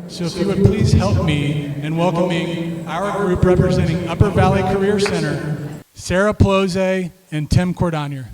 So if you would please help me in welcoming our group representing Upper Valley Career Center, Sarah Plose and Tim Cordonier.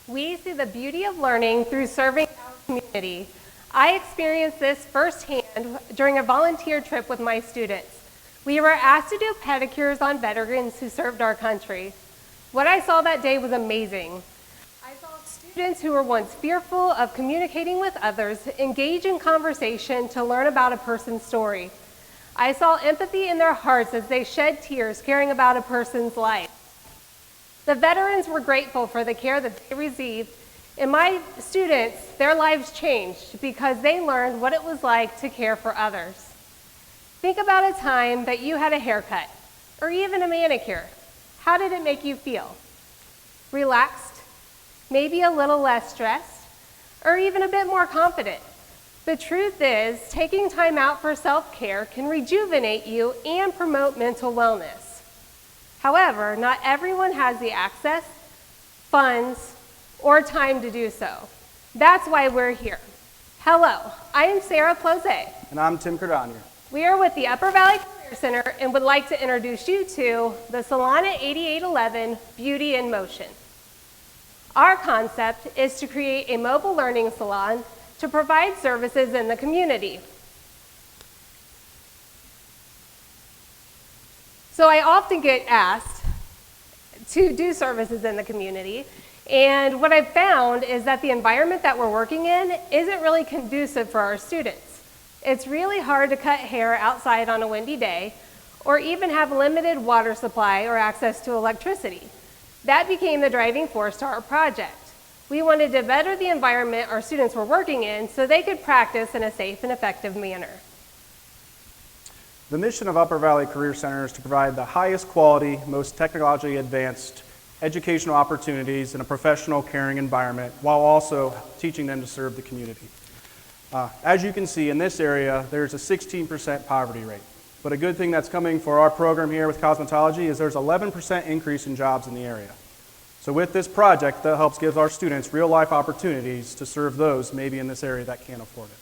We see the beauty of learning through serving our community. I experienced this firsthand during a volunteer trip with my students. We were asked to do pedicures on veterans who served our country. What I saw that day was amazing. I saw students who were once fearful of communicating with others engage in conversation to learn about a person's story. I saw empathy in their hearts as they shed tears caring about a person's life. The veterans were grateful for the care that they received, and my students, their lives changed because they learned what it was like to care for others. Think about a time that you had a haircut, or even a manicure. How did it make you feel? Relaxed? Maybe a little less stressed? Or even a bit more confident? The truth is, taking time out for self-care can rejuvenate you and promote mental wellness. However, not everyone has the access, funds, or time to do so. That's why we're here. Hello, I am Sarah Plose. And I'm Tim Cordonier. We are with the Upper Valley Career Center and would like to introduce you to the Salon at 8811 Beauty in Motion. Our concept is to create a mobile learning salon to provide services in the community. So I often get asked to do services in the community, and what I've found is that the environment that we're working in isn't really conducive for our students. It's really hard to cut hair outside on a windy day, or even have limited water supply or access to electricity. That became the driving force to our project. We wanted to better the environment our students were working in so they could practice in a safe and effective manner. The mission of Upper Valley Career Center is to provide the highest quality, most technologically advanced educational opportunities in a professional, caring environment while also teaching them to serve the community. As you can see in this area, there's a 16% poverty rate. But a good thing that's coming for our program here with cosmetology is there's 11% increase in jobs in the area. So with this project, that helps give our students real life opportunities to serve those maybe in this area that can't afford it.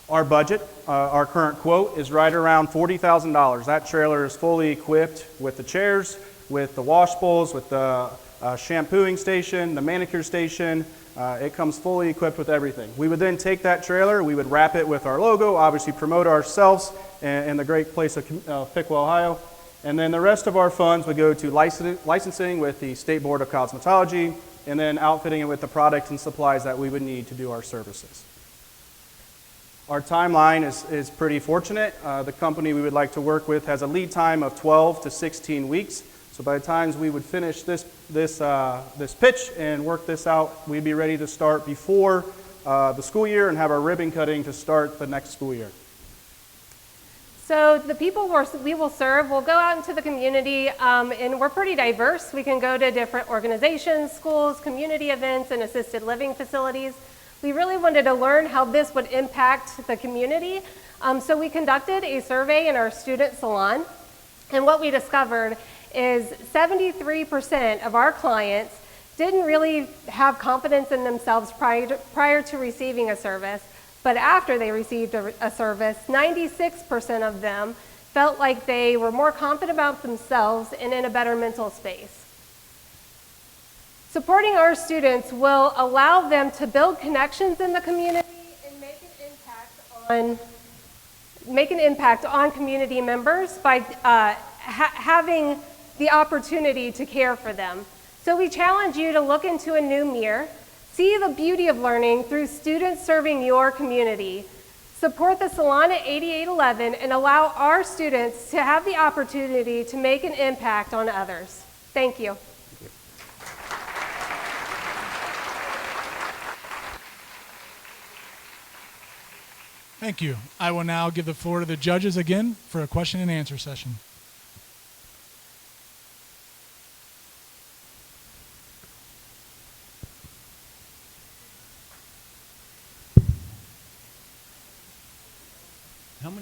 Our budget, our current quote is right around $40,000. That trailer is fully equipped with the chairs, with the wash bowls, with the shampooing station, the manicure station. It comes fully equipped with everything. We would then take that trailer, we would wrap it with our logo, obviously promote ourselves in the great place of Piqua, Ohio. And then the rest of our funds would go to licensing with the State Board of Cosmetology, and then outfitting it with the products and supplies that we would need to do our services. Our timeline is pretty fortunate. The company we would like to work with has a lead time of 12 to 16 weeks. So by the time we would finish this pitch and work this out, we'd be ready to start before the school year and have our ribbon cutting to start the next school year. So the people we will serve will go out into the community, and we're pretty diverse. We can go to different organizations, schools, community events, and assisted living facilities. We really wanted to learn how this would impact the community, so we conducted a survey in our student salon, and what we discovered is 73% of our clients didn't really have confidence in themselves prior to receiving a service, but after they received a service, 96% of them felt like they were more confident about themselves and in a better mental space. Supporting our students will allow them to build connections in the community and make an impact on community members by having the opportunity to care for them. So we challenge you to look into a new mirror, see the beauty of learning through students serving your community. Support the Salon at 8811 and allow our students to have the opportunity to make an impact on others. Thank you. Thank you. I will now give the floor to the judges again for a question and answer session.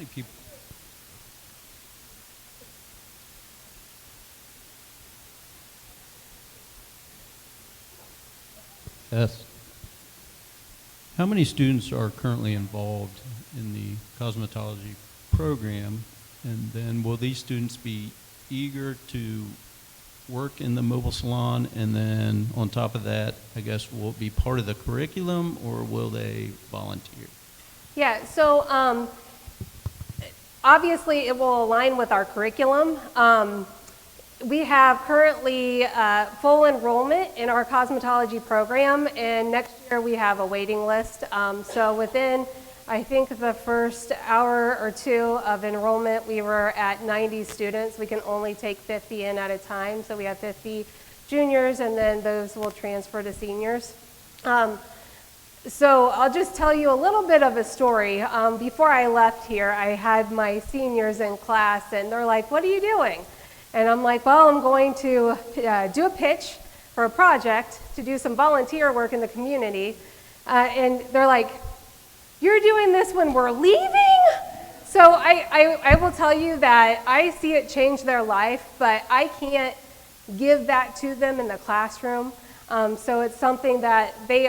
many people? Yes. How many students are currently involved in the cosmetology program? And then will these students be eager to work in the mobile salon? And then on top of that, I guess, will it be part of the curriculum or will they volunteer? Yeah, so obviously it will align with our curriculum. We have currently full enrollment in our cosmetology program, and next year we have a waiting list. So within, I think, the first hour or two of enrollment, we were at 90 students. We can only take 50 in at a time, so we have 50 juniors, and then those will transfer to seniors. So I'll just tell you a little bit of a story. Before I left here, I had my seniors in class, and they're like, "What are you doing?" And I'm like, "Well, I'm going to do a pitch for a project to do some volunteer work in the community." And they're like, "You're doing this when we're leaving?" So I will tell you that I see it change their life, but I can't give that to them in the classroom. So it's something that they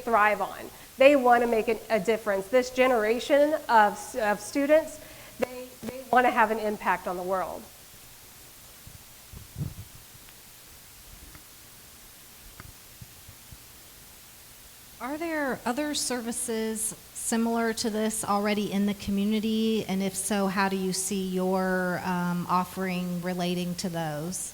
thrive on. They want to make a difference. This generation of students, they want to have an impact on the world. Are there other services similar to this already in the community? And if so, how do you see your offering relating to those?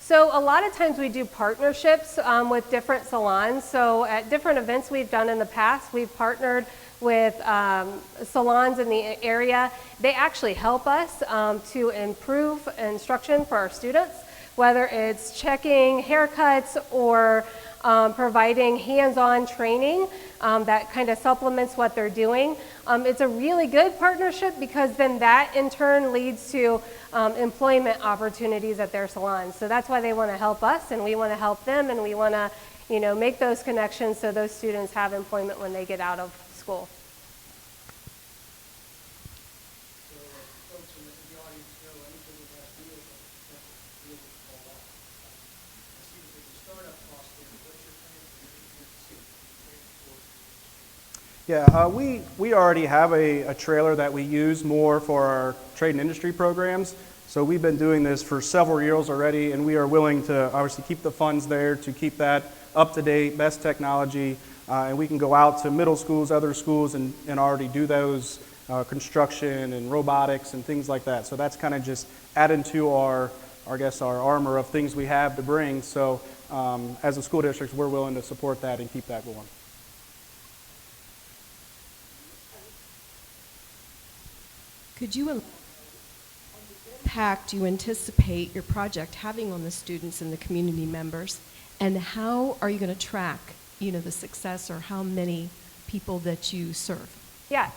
So a lot of times we do partnerships with different salons. So at different events we've done in the past, we've partnered with salons in the area. They actually help us to improve instruction for our students, whether it's checking haircuts or providing hands-on training that kind of supplements what they're doing. It's a really good partnership because then that in turn leads to employment opportunities at their salons. So that's why they want to help us, and we want to help them, and we want to, make those connections so those students have employment when they get out of school. So folks in the audience know anything that has to do with it, all that. I see that there's a startup cost there. What's your plan for your Yeah, we already have a trailer that we use more for our trade and industry programs. So we've been doing this for several years already, and we are willing to obviously keep the funds there to keep that up to date, best technology, and we can go out to middle schools, other schools, and already do those construction and robotics and things like that. So that's kind of just adding to our armor of things we have to bring. So as a school district, we're willing to support that and keep that going. Could you impact you anticipate your project having on the students and the community members, and how are you going to track, the success or how many people that you serve? Yeah,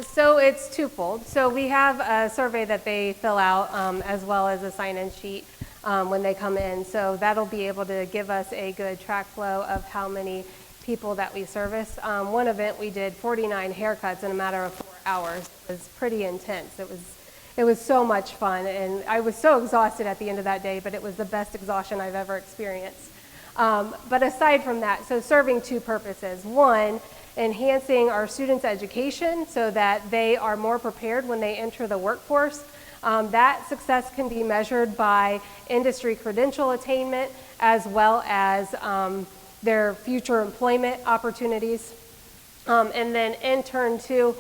so it's twofold. So we have a survey that they fill out as well as a sign-in sheet when they come in. So that'll be able to give us a good track flow of how many people that we service. One event we did 49 haircuts in a matter of 4 hours. It was pretty intense. It was so much fun, and I was so exhausted at the end of that day, but it was the best exhaustion I've ever experienced. But aside from that, so serving two purposes. One, enhancing our students' education so that they are more prepared when they enter the workforce. That success can be measured by industry credential attainment as well as their future employment opportunities. And then in turn too,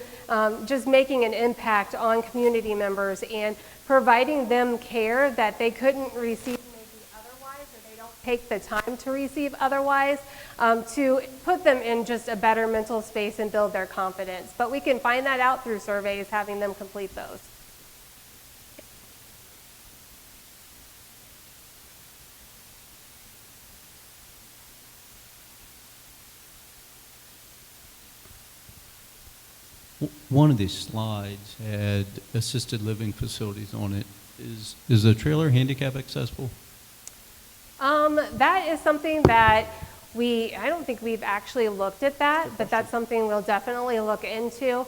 just making an impact on community members and providing them care that they couldn't receive maybe otherwise, or they don't take the time to receive otherwise, to put them in just a better mental space and build their confidence. But we can find that out through surveys, having them complete those. One of these slides had assisted living facilities on it. Is the trailer handicap accessible? That is something that I don't think we've actually looked at that, but that's something we'll definitely look into,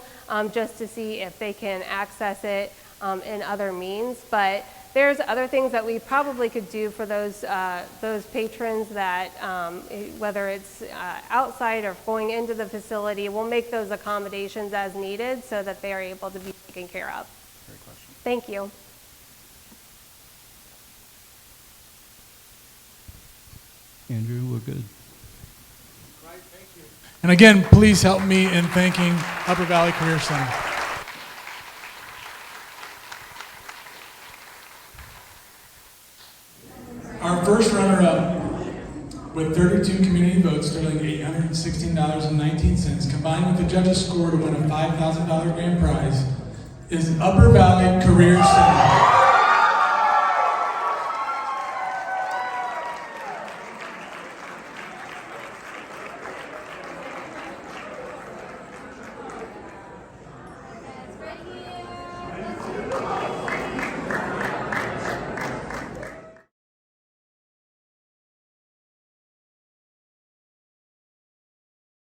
just to see if they can access it in other means. But there's other things that we probably could do for those patrons that, whether it's outside or going into the facility, we'll make those accommodations as needed so that they are able to be taken care of. Great question. Thank you. Andrew, we're good. Right, thank you. And again, please help me in thanking Upper Valley Career Center. Our first runner-up, with 32 community votes totaling $816.19, combined with the judges' score to win a $5,000 grand prize, is Upper Valley Career Center.